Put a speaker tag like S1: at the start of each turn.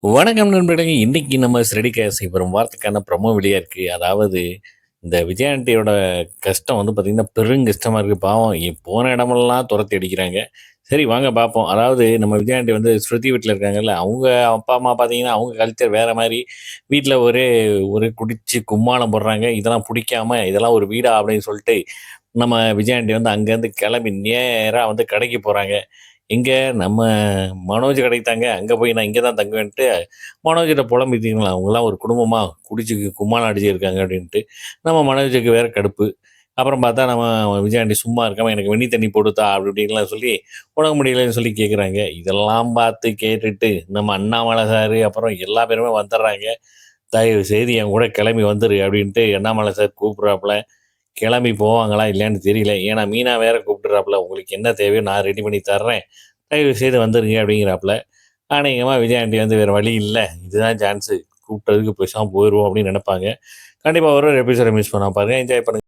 S1: வணக்கம் நண்பர்களே! இன்னைக்கு நம்ம ஸ்ரெடி கேஸ் வரும் வாரத்துக்கான ப்ரொமோ வெளியா இருக்கு. அதாவது இந்த விஜய் ஆண்டியோட கஷ்டம் வந்து பார்த்தீங்கன்னா, பெருங்கஷ்டமா இருக்கு. பாவம் போன இடமெல்லாம் தொரத்தி அடிக்கிறாங்க. சரி வாங்க பார்ப்போம். அதாவது நம்ம விஜய் ஆண்டி வந்து ஸ்ருதி வீட்ல இருக்காங்கல்ல, அவங்க அப்பா, அம்மா பார்த்தீங்கன்னா, அவங்க கல்ச்சர் வேற மாரி. வீட்ல ஒரே ஒரே குடிச்சு கும்மாளம் போடுறாங்க. இதெல்லாம் புடிக்காம, "இதெல்லாம் ஒரு வீடா?" அப்படின்னு சொல்லிட்டு, நம்ம விஜய் ஆண்டி வந்து அங்கேருந்து கிளம்பி நேரா வந்து கடைக்கு போறாங்க. எங்க நம்ம மனோஜ் கடைக்கு தாங்க. அங்க போய் நான் இங்க தான் தங்குவேன்ட்டு, மனோஜ்ட்ட புலம்பிட்டீங்களா, அவங்கலாம் ஒரு குடும்பமா குடிச்சு கும்மாளம் அடிச்சிருக்காங்க அப்படின்ட்டு. நம்ம மனோஜுக்கு வேற கடுப்பு. அப்புறம் பார்த்தா நம்ம விஜயாண்டி சும்மா இருக்காம, "எனக்கு வெண்ணி தண்ணி போட்டு தா" அப்படி இப்படின்லாம் சொல்லி, உடம்பு முடியலன்னு சொல்லி கேட்குறாங்க. இதெல்லாம் பார்த்து கேட்டுட்டு, நம்ம அண்ணாமலை சாரு, அப்புறம் எல்லா பேருமே வந்துடுறாங்க. "தயவு செய்து என் கூட கிளம்பி வந்துரு" அப்படின்ட்டு அண்ணாமலை சார் கூப்பிடுறாப்புல. கிளம்பி போவாங்களா இல்லையான்னு தெரியல. ஏன்னா மீனா வேற கூப்பிட்டுறாப்புல. "உங்களுக்கு என்ன தேவையோ நான் ரெடி பண்ணி தர்றேன். தயவு செய்து வந்துருங்க" அப்படிங்கிறாப்புல. அநேகமா விஜய் ஆண்டி வந்து வேற வழி இல்ல. இதுதான் சான்ஸு. கூப்பிட்டதுக்கு பேசாம போயிருவோம் அப்படின்னு நெனைப்பாங்க. கண்டிப்பா ஒரு எபிசோட மிஸ் பண்ணாம பாருங்க. என்ஜாய் பண்ணுங்க.